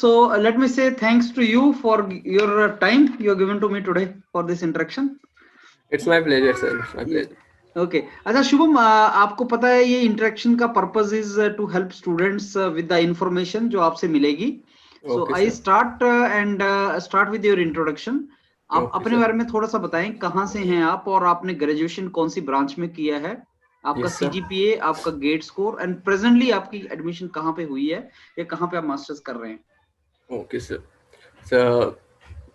So let me say thanks to you for your time you have given to me today for this interaction. It's my pleasure, sir. It's my pleasure. Okay अच्छा शुभम, आपको पता है ये interaction का purpose is to help students with the information जो आपसे मिलेगी. So Okay, I sir. Start with your introduction. आप Okay, अपने sir. बारे में थोड़ा सा बताएं, कहाँ से हैं आप और आपने ग्रेजुएशन कौन सी ब्रांच में किया है, आपका Yes, sir. सीजीपीए, आपका गेट स्कोर एंड प्रेजेंटली आपकी एडमिशन कहाँ पे हुई है या कहाँ पे आप मास्टर्स कर रहे हैं. Okay, sir. सर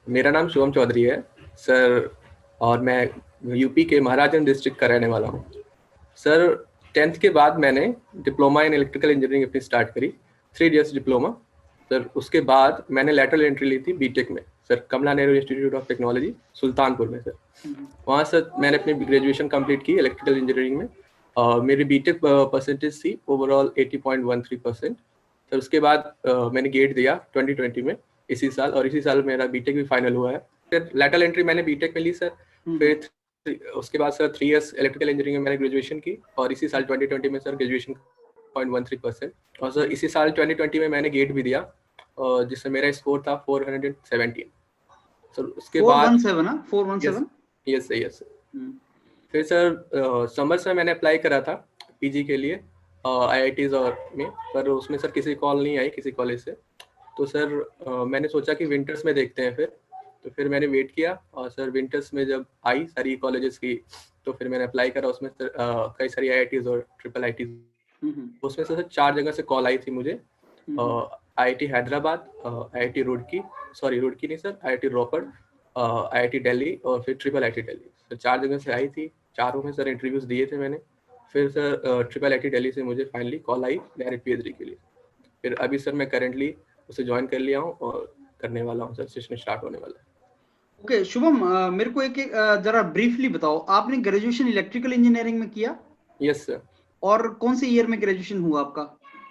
मेरा नाम शुभम चौधरी है सर, और मैं यूपी के महाराजगंज डिस्ट्रिक्ट का रहने वाला हूँ. सर 10th के बाद मैंने डिप्लोमा इन इलेक्ट्रिकल इंजीनियरिंग अपनी स्टार्ट करी, 3 इयर्स डिप्लोमा. सर उसके बाद मैंने लैटरल एंट्री ली थी बीटेक में sir, Kamla Nehru institute of technology Sultanpur में सर. वहाँ सर मैंने अपनी ग्रेजुएशन कंप्लीट की इलेक्ट्रिकल इंजीनियरिंग में. मेरी बीटेक परसेंटेज थी ओवरऑल 80.13%. सर उसके बाद मैंने गेट दिया 2020 में इसी साल, और इसी साल मेरा बीटेक भी फाइनल हुआ है. फिर लैटरल एंट्री मैंने बीटेक में ली सर. फिर उसके बाद सर 3 इयर्स इलेक्ट्रिकल इंजीनियरिंग में मैंने ग्रेजुएशन की, और इसी साल 2020 में सर ग्रेजुएशन 0.13%. और सर इसी साल 2020 में मैंने गेट भी दिया, जिससे मेरा स्कोर था 417. सर उसके बाद 417. Yes sir. फिर सर समर्स में मैंने अप्लाई करा था पीजी के लिए IITs और में, पर उसमें सर किसी कॉल नहीं आई किसी कॉलेज से. तो सर मैंने सोचा कि विंटर्स में देखते हैं. फिर मैंने वेट किया, और सर विंटर्स में जब आई सारी कॉलेजेस की, तो फिर मैंने अप्लाई करा. उसमें सर कई सारी IITs और IIITs, उसमें से सर 4 जगह से कॉल आई थी मुझे. IIT हैदराबाद, IIT रुड़की नहीं सर, IIT रोपड़, IIT दिल्ली और फिर IIIT दिल्ली. सर 4 जगह से आई थी, चारों में सर इंटरव्यूज दिए थे मैंने. फिर सर IIIT दिल्ली से मुझे फाइनली कॉल आई डायरेक्ट PhD के लिए. फिर अभी सर मैं करेंटली उसे ज्वाइन कर लिया हूँ और करने वाला हूँ सर, सेशन स्टार्ट होने वाला है. ओके शुभम, मेरे को एक जरा ब्रीफली बताओ, आपने ग्रेजुएशन इलेक्ट्रिकल इंजीनियरिंग में किया? Yes sir. और कौन से ईयर में ग्रेजुएशन हुआ आपका?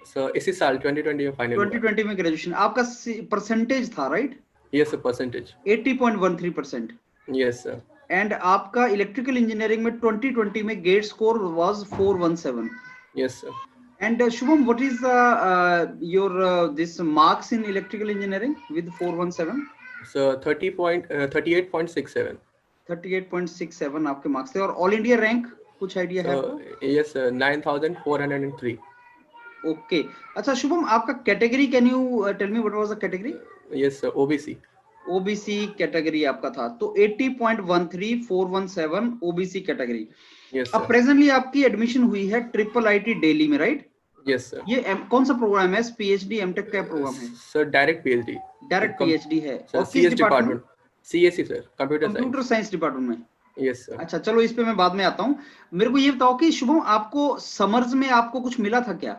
सर इसी साल 2020 में फाइनल हुआ. 2020 में ग्रेजुएशन. आपका परसेंटेज था right? Yes sir, percentage 80.13%. Yes sir. And आपका इलेक्ट्रिकल इंजीनियरिंग में 2020 में GATE score was 417. Yes sir. And Shubham, what is your this marks in electrical engineering with 417? So 38.67. 38.67 आपके मार्क्स थे. और ऑल इंडिया रैंक कुछ idea है आपको? Yes sir, 9403. Okay अच्छा शुभम, आपका category, can you tell me what was the category? Yes sir, OBC category आपका था. तो 80.13 417 ओबीसी कैटेगरी. यस अब प्रेजेंटली आपकी एडमिशन हुई है IIIT दिल्ली में राइट? Yes sir. ये कौन सा प्रोग्राम है? PhD एमटेक का प्रोग्राम है? Sir direct PhD. Direct PhD है. और किस department? CSE sir, computer science department में. Yes sir. अच्छा चलो इस पे मैं बाद में आता हूँ. मेरे को ये बताओ कि शुभम, आपको समर्स में आपको कुछ मिला था क्या?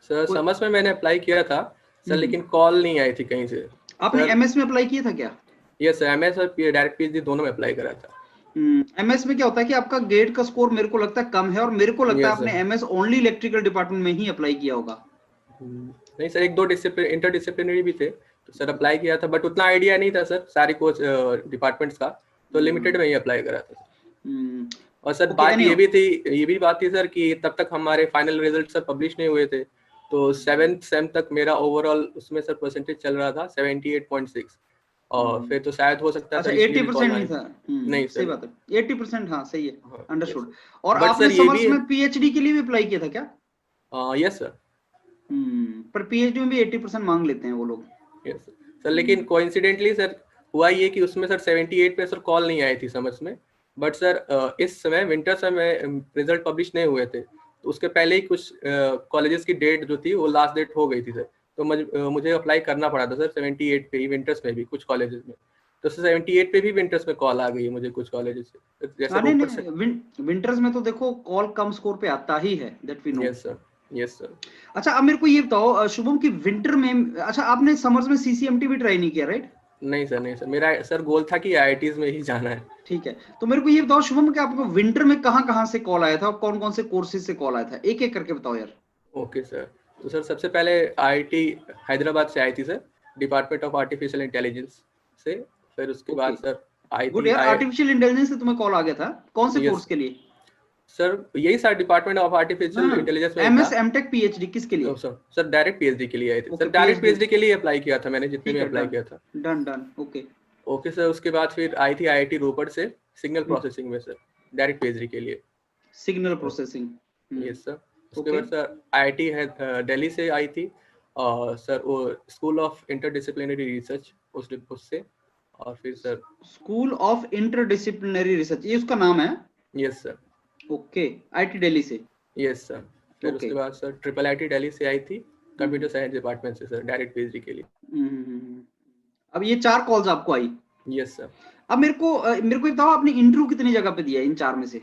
सर समर्स में मैंने अप्लाई किया था सर, लेकिन कॉल नहीं आई थी कहीं से. आपने MS में अप्लाई किया था क्या? यस सर, MS और डायरेक्ट PhD दोनों में अप्लाई करा था. MS में क्या होता है कि आपका गेट का स्कोर मेरे को लगता है कम है, और मेरे को लगता है आपने MS ओनली इलेक्ट्रिकल डिपार्टमेंट में ही अप्लाई किया होगा. नहीं सर, 1-2 इंटरडिसिप्लिनरी भी थे, तो सर अप्लाई किया था, बट उतना आइडिया नहीं था सर सारी कोर्स डिपार्टमेंट का, तो लिमिटेड में ही अप्लाई करा था. और सर बात ये भी बात थी सर कि तब तक हमारे फाइनल रिजल्ट सर पब्लिश नहीं हुए थे. तो 7th सेम तक मेरा ओवरऑल उसमें सर परसेंटेज चल रहा था 78.6, और फिर तो शायद हो सकता था 80% नहीं था. नहीं सही बात है, 80%. हाँ सही है, अंडरस्टूड. yes. और आपने समर्स में PhD के लिए भी अप्लाई किया था क्या? Yes sir. पर PhD में भी 80% मांग लेते हैं वो लोग. यस सर, लेकिन कोइंसिडेंटली सर हुआ ये कि उसमें सर 78 पे सर कॉल नहीं आई थी समर्स में. बट सर इस समय विंटर में रिजल्ट पब्लिश नहीं हुए थे, तो उसके पहले ही कुछ कॉलेजेस की डेट जो थी वो लास्ट डेट हो गई थी सर. तो मुझे अप्लाई करना पड़ा था सर 78 पे ही, विंटर्स में भी कुछ कॉलेजेस में. तो सर 78 पे भी विंटर्स में कॉल आ गई है मुझे कुछ कॉलेजेस से. जैसे विंटर्स में तो देखो कॉल कम स्कोर पे आता ही है, that we know. Yes sir. Yes sir. अच्छा अब मेरे को ये बताओ शुभम कि विंटर में, अच्छा आपने समर्स में CCMT भी ट्राई नहीं किया राइट? नहीं सर, मेरा सर गोल था कि IITs में ही जाना है. ठीक है, तो मेरे को ये बताओ शुभम कि आपको विंटर में कहाँ से कॉल आया था और कौन कौन से कोर्सेज से कॉल आया था, एक एक करके बताओ यार. Okay sir. तो सर सबसे पहले IIT हैदराबाद से आई थी sir, department of artificial intelligence से. फिर उसके बाद सर गुड यार, आर्टिफिशियल इंटेलिजेंस से तुम्हें कॉल आ गया था. कौन से कोर्स के लिए? सर यही sir department of artificial intelligence में एमएस था। एमटेक पीएचडी किसके लिए? सर डायरेक्ट पीएचडी के लिए आए थे okay, sir, direct PhD। PhD के लिए अप्लाई किया था मैंने, जितने ठीक में है, अप्लाई डन किया था। Done done, okay. Okay sir, उसके बाद फिर आई थी आईआईटी रोपड़ से सिग्नल प्रोसेसिंग में सर, डायरेक्ट पीएचडी के लिए। Signal processing. Yes sir. उसके ओके। बाद सर आईआईटी है दिल्ली से आई थी, और सर वो स्कूल ऑफ इंटरडिसिप्लिनरी रिसर्च उससे, और फिर sir school of interdisciplinary research, ये उसका नाम है? Yes sir. Okay, IT Delhi से। Yes sir. फिर ओके। उसके बाद सर ट्रिपल आईटी दिल्ली से आई थी, कंप्यूटर साइंस डिपार्टमेंट से सर, डायरेक्ट पीएचडी के लिए। अब ये 4 कॉल्स आपको आई। Yes sir. अब मेरे को ये बताओ, आपने इंटरव्यू कितनी जगह पे दिया इन 4 में से?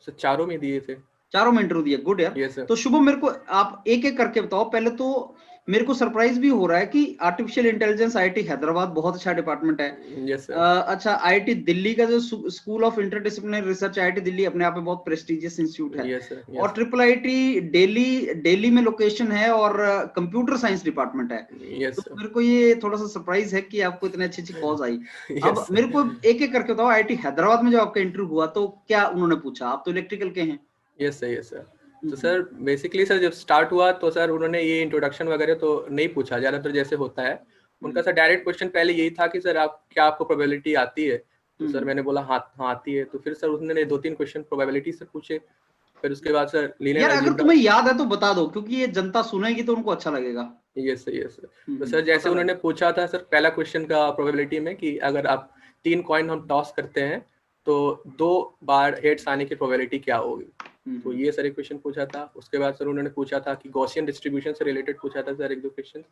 सर चारों में दिए थे। चारों में इंटरव्यू दिया, गुड यार। Yes sir. तो शुभम, मेरे को आप एक एक करके बताओ। पहले तो मेरे को सरप्राइज भी हो रहा है कि आर्टिफिशियल इंटेलिजेंस आईआईटी हैदराबाद बहुत अच्छा डिपार्टमेंट है। Yes sir. अच्छा, आईआईटी दिल्ली का जो school of interdisciplinary research, IIT Delhi अपने आप में बहुत प्रेस्टिजियस इंस्टीट्यूट है। Yes sir. और ट्रिपल आईटी दिल्ली में लोकेशन है, और कंप्यूटर साइंस डिपार्टमेंट है। यस तो सर। मेरे को ये थोड़ा सा सरप्राइज है कि आपको इतने अच्छी अच्छी कॉल्स आई। अब यस मेरे को एक एक करके बताओ, आईआईटी हैदराबाद में जो आपका इंटरव्यू हुआ तो क्या उन्होंने पूछा? आप तो इलेक्ट्रिकल के हैं। Yes sir. Yes sir. तो सर बेसिकली सर जब स्टार्ट हुआ तो सर उन्होंने ये इंट्रोडक्शन वगैरह तो नहीं पूछा, ज़्यादातर जैसे होता है उनका सर डायरेक्ट क्वेश्चन पहले यही था कि सर आप क्या आपको प्रोबेबिलिटी आती है? तो सर मैंने बोला हाँ हाँ आती है। तो फिर सर उन्होंने 2-3 क्वेश्चन प्रोबेबिलिटी से पूछे। फिर उसके बाद सर लीनियर यार, अगर अलजेब्रा। तुम्हें याद है तो बता दो, क्योंकि ये जनता सुनेगी तो उनको अच्छा लगेगा। Yes sir. Yes sir. तो सर जैसे उन्होंने पूछा था सर पहला क्वेश्चन का प्रोबेबिलिटी में कि अगर आप 3 कॉइन हम टॉस करते हैं तो 2 बार हेड्स आने की प्रोबेबिलिटी क्या होगी? तो ये सर एक क्वेश्चन पूछा था। उसके बाद सर उन्होंने पूछा था कि गॉसियन डिस्ट्रीब्यूशन से रिलेटेड पूछा था सर 1-2 क्वेश्चन।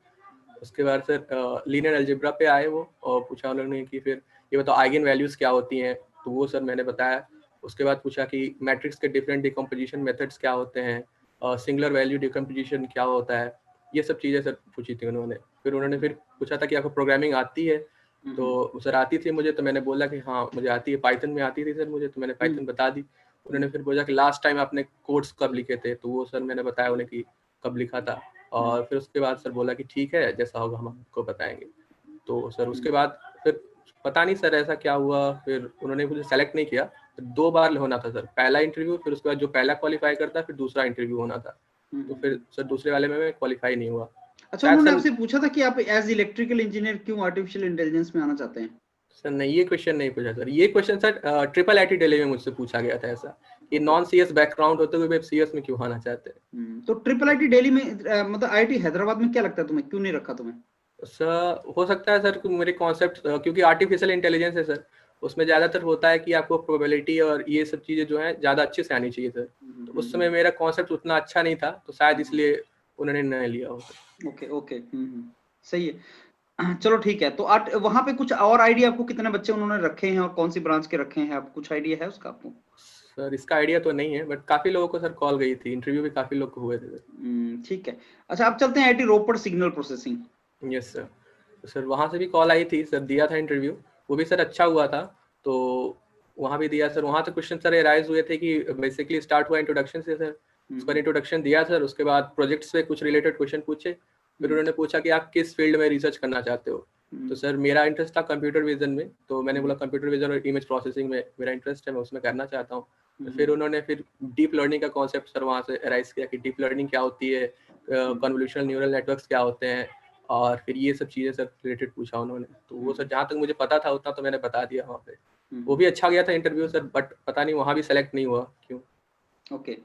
उसके बाद सर लीनियर अलजेब्रा पे आए वो, और पूछा उन्होंने कि फिर ये बताओ आइगन वैल्यूज क्या होती हैं? तो वो सर मैंने बताया। उसके बाद पूछा कि मैट्रिक्स के डिफरेंट डिकम्पोजिशन मेथड्स क्या होते हैं, सिंगुलर वैल्यू डिकम्पोजिशन क्या होता है, ये सब चीज़ें सर पूछी थी उन्होंने। फिर उन्होंने फिर पूछा था कि आपको प्रोग्रामिंग आती है? तो सर आती थी मुझे, तो मैंने बोला कि हाँ मुझे आती है, पाइथन में आती थी सर मुझे, तो मैंने पाइथन बता दी। उन्होंने फिर बोला कि लास्ट टाइम आपने कोड्स कब लिखे थे? तो वो सर मैंने बताया उन्हें कि कब लिखा था। और फिर उसके बाद सर बोला कि ठीक है जैसा होगा हम आपको बताएंगे। तो सर उसके बाद फिर पता नहीं सर ऐसा क्या हुआ, फिर उन्होंने मुझे सेलेक्ट नहीं किया। तो 2 बार होना था सर, पहला इंटरव्यू, फिर उसके बाद जो पहला क्वालिफाई करता फिर दूसरा इंटरव्यू होना था। तो फिर सर दूसरे वाले में मैं क्वालिफाई नहीं हुआ। अच्छा, शायद उन्होंने सर आपसे पूछा था कि आप एज इलेक्ट्रिकल इंजीनियर क्यों आर्टिफिशियल इंटेलिजेंस में आना चाहते हैं? सर नहीं, ये क्वेश्चन नहीं पूछा सर। ये question sir triple IT Delhi में मुझसे पूछा गया था ऐसा कि नॉन सीएस बैकग्राउंड होते हुए सीएस में क्यों आना चाहते हैं। तो ट्रिपल आईटी दिल्ली में मतलब आईआईटी हैदराबाद में क्या लगता है तुम्हें, क्यों नहीं रखा तुम्हें? सर हो सकता है सर कि मेरे कॉन्सेप्ट, क्योंकि आर्टिफिशियल इंटेलिजेंस है सर, उसमें ज़्यादातर होता है कि आपको प्रोबेबिलिटी और ये सब चीज़ें जो हैं ज़्यादा अच्छे से आनी चाहिए सर। तो उस समय मेरा कॉन्सेप्ट उतना अच्छा नहीं था, तो शायद इसलिए उन्होंने नहीं लिया हो सर। ओके ओके, सही है। चलो ठीक है। तो वहां पे कुछ और आइडिया आपको, कितने बच्चे उन्होंने रखे हैं और कौन सी ब्रांच के रखे हैं, आप कुछ आइडिया है उसका आपको? सर इसका आइडिया तो नहीं है, बट काफ़ी लोगों को सर कॉल गई थी, इंटरव्यू भी काफ़ी लोग को हुए थे सर। ठीक है। अच्छा, अब चलते हैं आईआईटी रोपड़ सिग्नल प्रोसेसिंग। Yes sir. तो सर वहाँ से भी कॉल आई थी सर, दिया था इंटरव्यू, वो भी सर अच्छा हुआ था। तो वहाँ भी दिया सर। वहाँ तो क्वेश्चन सर एराइज हुए थे कि बेसिकली स्टार्ट हुआ इंट्रोडक्शन से सर। उस पर इंट्रोडक्शन दिया सर, उसके बाद प्रोजेक्ट्स पे कुछ रिलेटेड क्वेश्चन पूछे। फिर उन्होंने पूछा कि आप किस फील्ड में रिसर्च करना चाहते हो? तो सर मेरा इंटरेस्ट था कंप्यूटर विजन में, तो मैंने बोला कंप्यूटर विजन और इमेज प्रोसेसिंग में मेरा इंटरेस्ट है, मैं उसमें करना चाहता हूँ। तो फिर उन्होंने फिर डीप लर्निंग का कॉन्सेप्ट सर वहाँ से एराइज किया कि डीप लर्निंग क्या होती है, कन्वोल्यूशनल न्यूरल नेटवर्क्स क्या होते हैं, और फिर ये सब चीज़ें सर रिलेटेड पूछा उन्होंने। तो वो सर जहाँ तक मुझे पता था उतना तो मैंने बता दिया वहाँ पे। वो भी अच्छा गया था इंटरव्यू सर, बट पता नहीं वहाँ भी सेलेक्ट नहीं हुआ क्यों। ओके।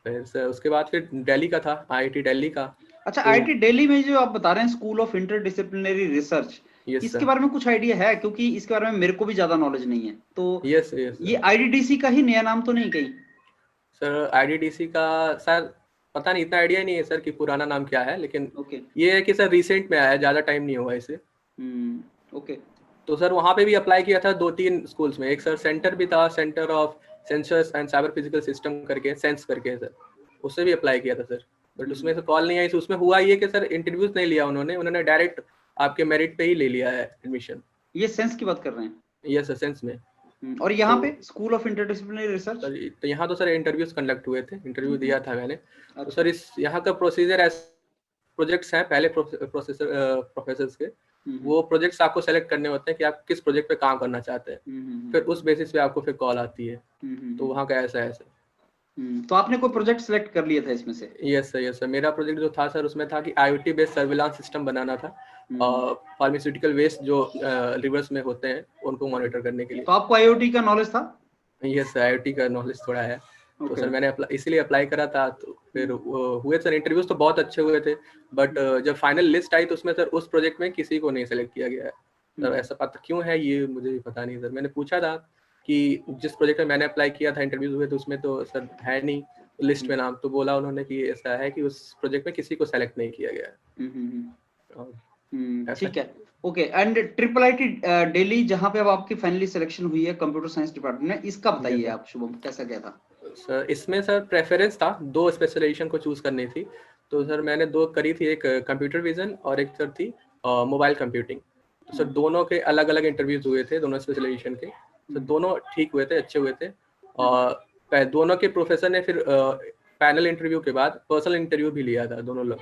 फिर सर उसके बाद फिर दिल्ली का था, आईआईटी दिल्ली का। अच्छा, तो आईआईटी दिल्ली में जो आप बता रहे हैं school of interdisciplinary research, yes इसके सर। बारे में कुछ आइडिया है? क्योंकि इसके बारे में मेरे को भी ज्यादा नॉलेज नहीं है। तो यस यस ये आईडीडीसी का ही नया नाम तो नहीं कहीं? सर आईडीडीसी का सर पता नहीं, इतना आइडिया नहीं है सर कि पुराना नाम क्या है, लेकिन ओके। ये है कि सर रिसेंट में आया है, ज़्यादा टाइम नहीं हुआ इसे। ओके। तो सर वहाँ पे भी अप्लाई किया था 2-3 स्कूल्स में। एक सर सेंटर भी था, centre of sensors and cyber physical system करके, सेंस करके सर, उससे भी अप्लाई किया था सर, बट उसमें से कॉल नहीं आई। उसमें हुआ ये कि सर इंटरव्यूज नहीं लिया उन्होंने डायरेक्ट आपके मेरिट पे ही ले लिया है एडमिशन। ये सेंस की बात कर रहे हैं? यस सर, सेंस में। और यहाँ तो पे school of interdisciplinary research? Sir तो यहाँ तो सर इंटरव्यूज कंडक्ट हुए थे, इंटरव्यू दिया था मैंने। तो अच्छा। सर इस यहाँ का प्रोसीजर ऐसे प्रोजेक्ट्स हैं पहले प्रोफेसर्स के, वो प्रोजेक्ट्स आपको सेलेक्ट करने होते हैं कि आप किस प्रोजेक्ट पे काम करना चाहते हैं, फिर उस बेसिस पे आपको फिर कॉल आती है। तो वहाँ का ऐसा है सर। तो आपने कोई प्रोजेक्ट सेलेक्ट कर लिया था इसमें से? Yes sir. मेरा प्रोजेक्ट जो था सर उसमें था कि IoT बेस्ड सर्विलांस सिस्टम बनाना था फार्मास्यूटिकल वेस्ट जो रिवर्स में होते हैं उनको मॉनिटर करने के लिए। तो आपको IoT का नॉलेज था? यस सर, IoT का नॉलेज थोड़ा है। तो सर मैंने इसीलिए अप्लाई करा था। तो फिर हुए सर इंटरव्यूज तो बहुत अच्छे हुए थे, बट जब फाइनल लिस्ट आई तो उसमें सर उस प्रोजेक्ट में किसी को नहीं सेलेक्ट किया गया है सर। ऐसा पता क्यों है ये मुझे भी पता नहीं सर। मैंने पूछा था कि जिस प्रोजेक्ट में मैंने अप्लाई किया था इंटरव्यूज हुए तो उसमें तो सर है नहीं लिस्ट में नाम। तो बोला उन्होंने कि ऐसा है कि उस प्रोजेक्ट में किसी को सेलेक्ट नहीं किया गया है। ठीक है, ओके। एंड IIIT दिल्ली जहाँ पे अब आपकी फाइनली सिलेक्शन हुई है कंप्यूटर साइंस डिपार्टमेंट में, इसका बताइए आप शुभम, कैसा गया था? सर इसमें सर प्रेफरेंस था 2 स्पेशलाइजेशन को चूज करनी थी। तो सर मैंने 2 करी थी, एक कंप्यूटर विजन और एक सर थी मोबाइल कंप्यूटिंग। तो सर दोनों के अलग अलग इंटरव्यूज हुए थे, दोनों स्पेशलाइजेशन के। सर दोनों ठीक हुए थे, अच्छे हुए थे। और दोनों के प्रोफेसर ने फिर पैनल इंटरव्यू के बाद पर्सनल इंटरव्यू भी लिया था दोनों लोग।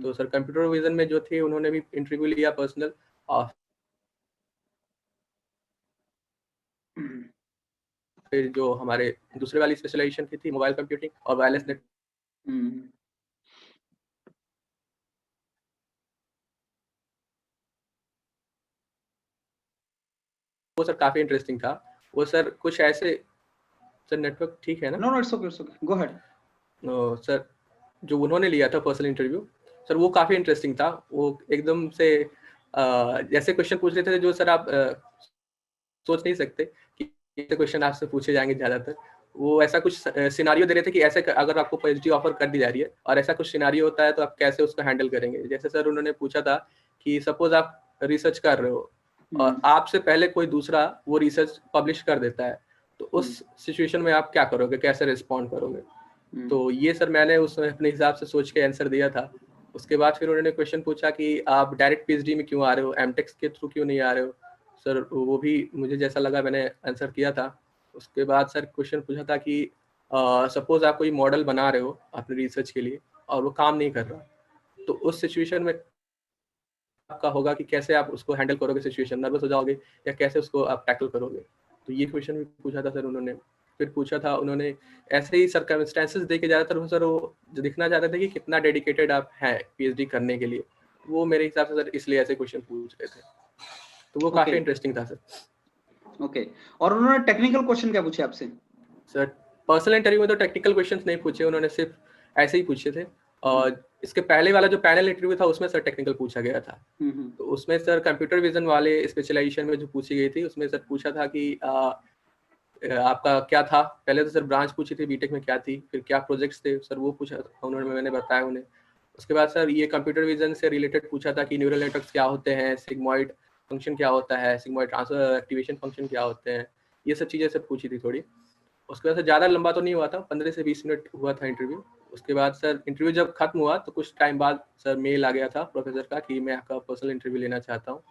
तो सर कंप्यूटर विजन में जो थे उन्होंने भी इंटरव्यू लिया पर्सनल। फिर जो हमारे दूसरे वाली स्पेशलाइजेशन की थी मोबाइल कंप्यूटिंग और वायरलेस नेट, वो सर काफी इंटरेस्टिंग था। वो सर कुछ ऐसे, सर नेटवर्क ठीक है ना? No it's okay, go ahead. Sir जो उन्होंने लिया था पर्सनल इंटरव्यू सर वो काफी इंटरेस्टिंग था। वो एकदम से जैसे क्वेश्चन पूछ रहे थे जो सर आप सोच नहीं सकते कि ऐसे क्वेश्चन आपसे पूछे जाएंगे ज्यादातर। वो ऐसा कुछ सिनारियो दे रहे थे कि ऐसे अगर आपको PhD ऑफर कर दी जा रही है और ऐसा कुछ सिनारियो होता है तो आप कैसे उसको हैंडल करेंगे। जैसे सर उन्होंने पूछा था कि सपोज आप रिसर्च कर रहे हो और आपसे पहले कोई दूसरा वो रिसर्च पब्लिश कर देता है, तो उस सिचुएशन में आप क्या करोगे, कैसे रिस्पॉन्ड करोगे। तो ये सर मैंने उसमें अपने हिसाब से सोच के आंसर दिया था। उसके बाद फिर उन्होंने क्वेश्चन पूछा कि आप डायरेक्ट PhD में क्यों आ रहे हो, एमटेक्स के थ्रू क्यों नहीं आ रहे हो। सर वो भी मुझे जैसा लगा मैंने आंसर किया था। उसके बाद सर क्वेश्चन पूछा था कि सपोज आप कोई मॉडल बना रहे हो अपने रिसर्च के लिए और वो काम नहीं कर रहा, तो उस सिचुएशन में आपका होगा कि कैसे आप उसको हैंडल करोगे, सिचुएशन नर्वस हो जाओगे या कैसे उसको आप टैकल करोगे। तो ये क्वेश्चन भी पूछा था सर उन्होंने। फिर पूछा था उन्होंने ऐसे ही सर्कमस्टेंसेस देके ज़्यादातर सर वो दिखना चाहते थे कि कितना डेडिकेटेड आप हैं PhD करने के लिए। वो मेरे हिसाब से सर इसलिए ऐसे क्वेश्चन पूछ रहे थे। तो वो काफी इंटरेस्टिंग था सर। ओके, और उन्होंने टेक्निकल क्वेश्चन क्या पूछे आपसे? सर पर्सनल इंटरव्यू में तो टेक्निकल क्वेश्चंस नहीं पूछे उन्होंने, सिर्फ ऐसे ही पूछे थे। और इसके पहले वाला जो पैनल इंटरव्यू था उसमें सर टेक्निकल पूछा गया था। तो उसमें सर कंप्यूटर विजन वाले स्पेशलाइजेशन में जो पूछी गई थी उसमें सर पूछा था कि आपका क्या था। पहले तो सर ब्रांच पूछी थी बीटेक में क्या थी, फिर क्या प्रोजेक्ट्स थे सर वो पूछा उन्होंने, मैंने बताया उन्हें। उसके बाद सर ये कंप्यूटर विजन से रिलेटेड पूछा था कि न्यूरल नेटवर्क्स क्या होते हैं, सिग्मॉइड फंक्शन क्या होता है, सिग्मॉइड ट्रांसफर एक्टिवेशन फंक्शन क्या होते हैं, ये सब चीज़ें सर पूछी थी थोड़ी। उसके बाद सर ज़्यादा लंबा तो नहीं हुआ था, 15 से 20 मिनट हुआ था इंटरव्यू। उसके बाद सर इंटरव्यू जब खत्म हुआ तो कुछ टाइम बाद सर मेल आ गया था प्रोफेसर का कि मैं आपका पर्सनल इंटरव्यू लेना चाहता हूँ।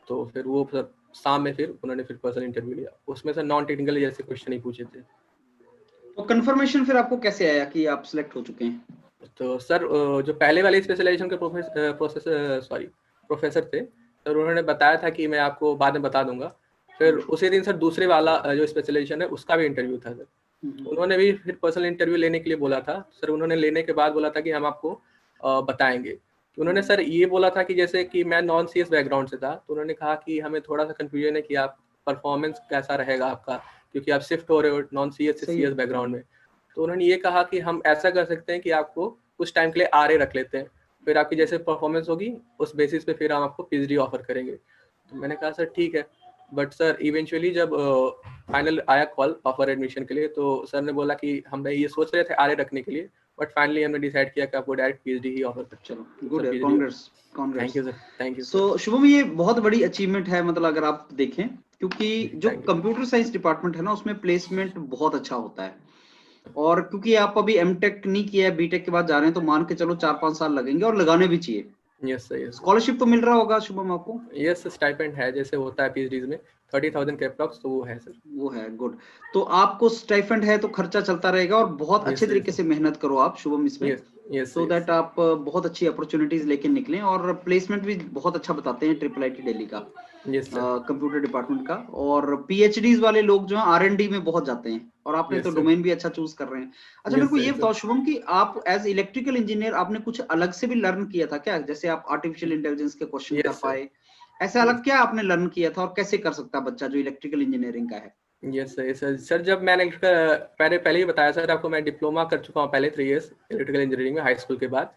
तो फिर वो सर शाम में फिर उन्होंने फिर पर्सनल इंटरव्यू लिया। उसमें सर नॉन टेक्निकल जैसे क्वेश्चन ही पूछे थे। तो कंफर्मेशन फिर आपको कैसे आया कि आप सिलेक्ट हो चुके हैं? तो सर जो पहले वाले स्पेशलाइजेशन के प्रोफेसर थे सर उन्होंने बताया था कि मैं आपको बाद में बता दूंगा। फिर उसी दिन सर दूसरे वाला जो स्पेशलाइजेशन है उसका भी इंटरव्यू था सर। उन्होंने भी फिर पर्सनल इंटरव्यू लेने के लिए बोला था सर। उन्होंने लेने के बाद बोला था कि हम आपको बताएंगे। उन्होंने सर ये बोला था कि जैसे कि मैं नॉन CS बैकग्राउंड से था, तो उन्होंने कहा कि हमें थोड़ा सा कंफ्यूजन है कि आप परफॉर्मेंस कैसा रहेगा आपका, क्योंकि आप शिफ्ट हो रहे हो नॉन CS से CS बैकग्राउंड में। तो उन्होंने ये कहा कि हम ऐसा कर सकते हैं कि आपको कुछ टाइम के लिए RA रख लेते हैं, फिर आपकी जैसे परफॉर्मेंस होगी उस बेसिस पे फिर हम आपको PhD ऑफर करेंगे। तो मैंने कहा सर ठीक है। बट सर इवेंचुअली जब फाइनल आया कॉल ऑफर एडमिशन के लिए तो सर ने बोला कि हम ये सोच रहे थे RA रखने के लिए, बट फाइनली हमने डिसाइड किया कि आपको डायरेक्ट PhD ही ऑफर करते हैं। चलो गुड है, congrats. Thank you sir, thank you. So Shubham ये बहुत बड़ी अचीवमेंट है, मतलब अगर आप देखें, क्योंकि जो कंप्यूटर साइंस डिपार्टमेंट है ना उसमें प्लेसमेंट बहुत अच्छा होता है। और क्योंकि आप अभी एमटेक नहीं किया है, बीटेक के बाद जा रहे हैं, तो मान के चलो 4-5 साल लगेंगे और लगाने भी चाहिए। Yes sir, yes. स्कॉलरशिप तो मिल रहा होगा शुभम आपको? यस, स्टाइपेंड है जैसे होता है PhDs में 30,000 के अप्रॉक्स तो वो है सर। वो है, गुड। तो आपको स्टाइफंड है तो खर्चा चलता रहेगा, और बहुत अच्छे तरीके से मेहनत करो आप शुभम इसमें, सो दैट आप बहुत अच्छी अपॉर्चुनिटीज लेके निकलें। और प्लेसमेंट भी बहुत अच्छा बताते हैं IIIT दिल्ली का, कंप्यूटर डिपार्टमेंट का। और PhDs वाले लोग जो है R&D में बहुत जाते हैं, और आपने तो डोमेन भी अच्छा चूज कर रहे हैं। अच्छा, मेरे को ये बताओ शुभम कि आप एज इलेक्ट्रिकल इंजीनियर आपने कुछ अलग से भी लर्न किया था क्या? जैसे आप आर्टिफिशियल इंटेलिजेंस के क्वेश्चन कर पाए, ऐसा अलग क्या आपने लर्न किया था, और कैसे कर सकता है बच्चा जो इलेक्ट्रिकल इंजीनियरिंग का है? यस सर, सर जब मैंने पहले ही बताया सर आपको, मैं डिप्लोमा कर चुका हूँ पहले 3 इयर्स इलेक्ट्रिकल इंजीनियरिंग में हाई स्कूल के बाद।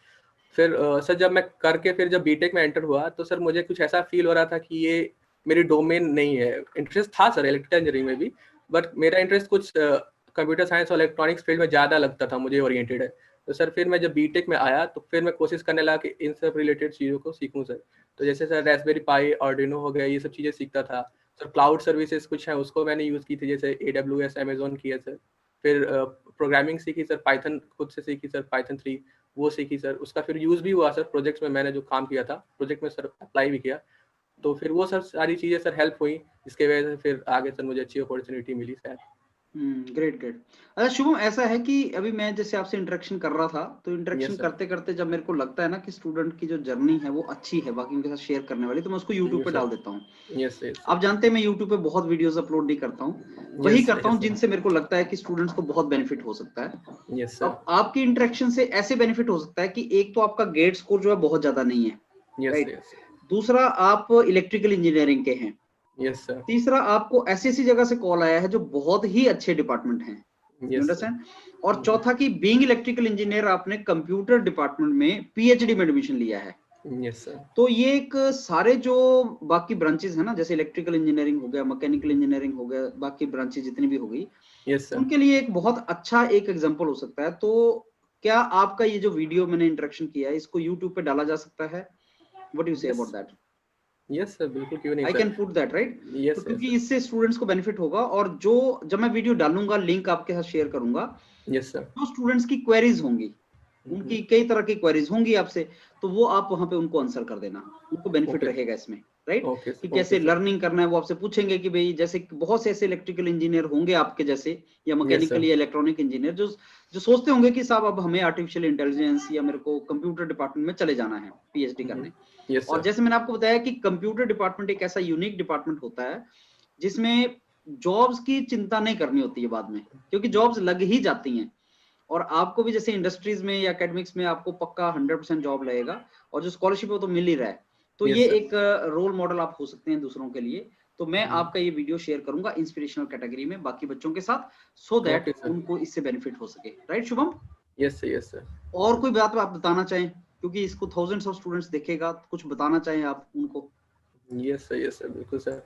फिर सर जब मैं करके फिर जब बीटेक में एंटर हुआ तो सर मुझे कुछ ऐसा फील हो रहा था कि ये मेरी डोमेन नहीं है। इंटरेस्ट था सर इलेक्ट्रिकल इंजीनियरिंग में भी, बट मेरा इंटरेस्ट कुछ कंप्यूटर साइंस और इलेक्ट्रॉनिक्स फील्ड में ज़्यादा लगता था, मुझे ओरिएंटेड है। तो सर फिर मैं जब बीटेक में आया तो फिर मैं कोशिश करने लगा कि इन सब रिलेटेड चीज़ों को सीखूं सर। तो जैसे सर रेस्पबेरी पाई, आर्डिनो हो गया, ये सब चीज़ें सीखता था सर। क्लाउड सर्विसेज कुछ है उसको मैंने यूज़ की थी, जैसे AWS अमेजोन की है सर। फिर प्रोग्रामिंग सीखी सर, पाइथन खुद से सीखी सर, पाइथन 3 वो सीखी सर। उसका फिर यूज़ भी हुआ सर प्रोजेक्ट्स में, मैंने जो काम किया था प्रोजेक्ट में सर अप्लाई भी किया। तो फिर वो सर सारी चीज़ें सर हेल्प हुई, जिसके वजह से फिर आगे सर मुझे अच्छी अपॉर्चुनिटी मिली शायद। Great great. अच्छा शुभम, ऐसा है कि अभी मैं जैसे आपसे इंटरेक्शन कर रहा था, तो इंटरेक्शन करते करते जब मेरे को लगता है ना कि स्टूडेंट की जो जर्नी है वो अच्छी है बाकी उनके साथ शेयर करने वाली, तो मैं उसको यूट्यूब पे डाल देता हूँ। आप जानते हैं मैं यूट्यूब पे बहुत वीडियोस अपलोड नहीं करता हूँ, वही करता हूँ जिनसे मेरे को लगता है कि स्टूडेंट्स को बहुत बेनिफिट हो सकता है। अब आपकी इंटरेक्शन से ऐसे बेनिफिट हो सकता है कि एक तो आपका गेट स्कोर जो है बहुत ज्यादा नहीं है, राइट? दूसरा, आप इलेक्ट्रिकल इंजीनियरिंग के हैं। Yes sir. तीसरा, आपको ऐसी ऐसी जगह से कॉल आया है जो बहुत ही अच्छे डिपार्टमेंट हैं, यू अंडरस्टैंड? और चौथा कि बीइंग इलेक्ट्रिकल इंजीनियर आपने कंप्यूटर डिपार्टमेंट में PhD में एडमिशन लिया है। Yes sir. तो ये एक सारे जो बाकी ब्रांचेस है ना, जैसे इलेक्ट्रिकल इंजीनियरिंग हो गया, मैकेनिकल इंजीनियरिंग हो गया, बाकी ब्रांचेस जितनी भी हो गई, यस सर। उनके लिए एक बहुत अच्छा एक एग्जांपल हो सकता है। तो क्या आपका ये जो वीडियो मैंने इंटरेक्शन किया है इसको यूट्यूब पे डाला जा सकता है? What you say about that? Yes sir, बिल्कुल, क्यों नहीं I sir. Can put that, right? तो यस क्योंकि सर। इससे स्टूडेंट्स को बेनिफिट होगा, और जो जब मैं वीडियो डालूंगा लिंक आपके साथ शेयर करूंगा, यस सर। जो स्टूडेंट्स की क्वेरीज होंगी, उनकी कई तरह की क्वेरीज होंगी आपसे, तो वो आप वहां पे उनको आंसर कर देना, उनको बेनिफिट रहेगा इसमें, राइट? कि कैसे लर्निंग करना है वो आपसे पूछेंगे कि भाई जैसे बहुत से ऐसे इलेक्ट्रिकल इंजीनियर होंगे आपके जैसे, या मैकेनिकल या इलेक्ट्रॉनिक इंजीनियर, जो जो सोचते होंगे कि साहब अब हमें आर्टिफिशियल इंटेलिजेंस या मेरे को कंप्यूटर डिपार्टमेंट में चले जाना है PhD करने। और जैसे मैंने आपको बताया कि कंप्यूटर डिपार्टमेंट एक ऐसा यूनिक डिपार्टमेंट होता है जिसमें जॉब्स की चिंता नहीं करनी होती है बाद में, क्योंकि जॉब्स लग ही जाती हैं। और आपको भी जैसे इंडस्ट्रीज में या एकेडमिक्स में आपको पक्का 100% जॉब लगेगा, और जो स्कॉलरशिप है वो तो मिल ही रहा है। तो ये एक रोल मॉडल आप हो सकते हैं दूसरों के लिए। तो मैं आपका ये वीडियो शेयर करूंगा इंस्पिरेशनल कैटेगरी में बाकी बच्चों के साथ, सो दैट उनको इससे बेनिफिट हो सके, right Shubham? Yes sir, yes sir. और कोई बात आप बताना चाहें, क्योंकि इसको थाउजेंड्स ऑफ स्टूडेंट्स देखेगा, कुछ बताना चाहें आप उनको? यस सर, बिल्कुल सर।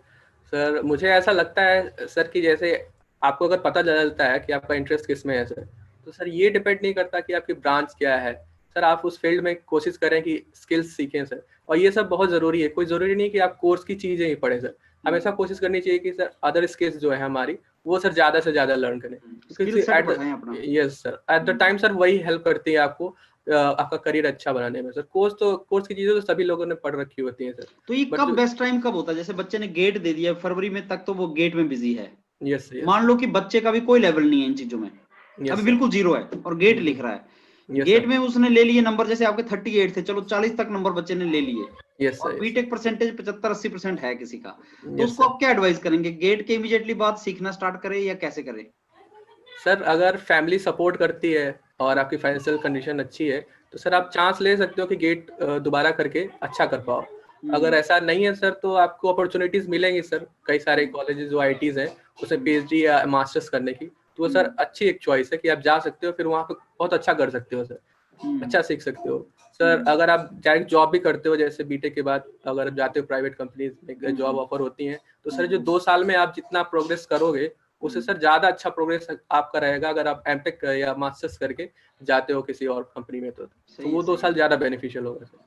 सर मुझे ऐसा लगता है सर कि जैसे आपको अगर पता चलता है कि आपका इंटरेस्ट किस में है सर, तो सर ये डिपेंड नहीं करता कि आपकी ब्रांच क्या है सर। आप उस फील्ड में कोशिश करें कि स्किल्स सीखें सर, और ये सब बहुत ज़रूरी है। कोई ज़रूरी नहीं कि आप कोर्स की चीज़ें ही पढ़ें सर, हमेशा कोशिश करनी चाहिए कि सर अदर स्किल्स जो है हमारी वो सर ज़्यादा से ज़्यादा लर्न करें, क्योंकि yes sir at the time sir वही हेल्प करती है आपको आपका करियर अच्छा बनाने में सर। कोर्स की चीज़ें तो सभी लोगों ने पढ़ रखी होती हैं सर। तो ये कब बेस्ट टाइम कब होता है? जैसे बच्चे ने गेट दे दिया फरवरी में तक, तो वो गेट में बिजी है। Yes yes. मान लो कि बच्चे का भी कोई लेवल नहीं है इन चीजों में, अभी बिल्कुल जीरो है और गेट लिख रहा है, गेट में उसने ले लिए नंबर, जैसे आपके 38 थे, चलो 40 तक नंबर बच्चे ने ले लिए, और बीटेक परसेंटेज 75-80% है किसी का, तो उसको आप क्या एडवाइस करेंगे? गेट के इमीडिएटली बाद सीखना स्टार्ट करे या कैसे करे? सर अगर फैमिली सपोर्ट करती है और आपकी फाइनेंशियल कंडीशन अच्छी है तो सर आप चांस ले सकते हो कि गेट दोबारा करके अच्छा कर पाओ। अगर ऐसा नहीं है सर तो आपको अपॉर्चुनिटीज मिलेंगी सर, कई सारे कॉलेजेस जो IITs हैं उसमें PhD या मास्टर्स करने की, तो वो सर अच्छी एक चॉइस है कि आप जा सकते हो, फिर वहाँ पे बहुत अच्छा कर सकते हो सर, अच्छा सीख सकते हो सर। अगर आप डायरेक्ट जॉब भी करते हो, जैसे बीटेक के बाद अगर आप जाते हो प्राइवेट कंपनीज में जॉब ऑफर होती हैं, तो सर जो 2 साल में आप जितना प्रोग्रेस करोगे उससे सर ज्यादा अच्छा प्रोग्रेस आपका रहेगा अगर आप एमटेक या मास्टर्स करके जाते हो किसी और कंपनी में, तो वो 2 साल ज्यादा बेनिफिशियल होगा सर,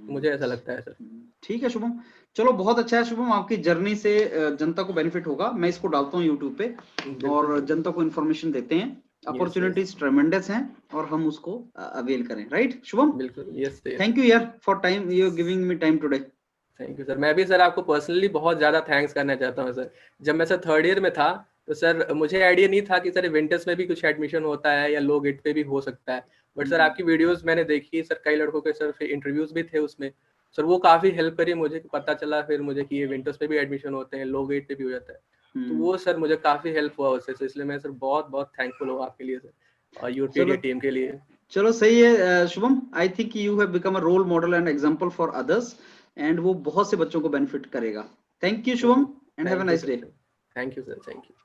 मुझे ऐसा लगता है सर। ठीक है शुभम, चलो बहुत अच्छा है शुभम, आपकी जर्नी से जनता को बेनिफिट होगा। मैं इसको डालता हूँ यूट्यूब पे और जनता को इन्फॉर्मेशन देते हैं। अपॉर्चुनिटीज ट्रेमेंडस हैं और हम उसको अवेल करें, राइट शुभम? बिल्कुल, यस। थैंक यू यार for time, you are giving me time today. Thank you sir. मैं भी सर आपको पर्सनली बहुत ज़्यादा थैंक्स करना चाहता हूँ सर। जब मैं सर 3rd ईयर में था तो सर मुझे आइडिया नहीं था कि सर इवेंटर्स में भी कुछ एडमिशन होता है या लो गेट पे भी हो सकता है। बट सर आपकी वीडियोस मैंने देखी सर, कई लड़कों के सर फिर इंटरव्यूज भी थे उसमें सर, वो काफ़ी हेल्प करी मुझे, पता चला फिर मुझे कि इवेंटर्स पे भी एडमिशन होते हैं, लो गेट पे भी हो जाता है। तो वो सर मुझे काफ़ी हेल्प हुआ उससे, तो इसलिए मैं सर बहुत बहुत थैंकफुल हूँ आपके लिए सर और यूपीएडी टीम के लिए। चलो सही है Shubham, I think you have become a role model and example for others, and वो बहुत से बच्चों को बेनिफिट करेगा। Thank you Shubham, and have a thank you nice sir, day. Thank you sir, thank you.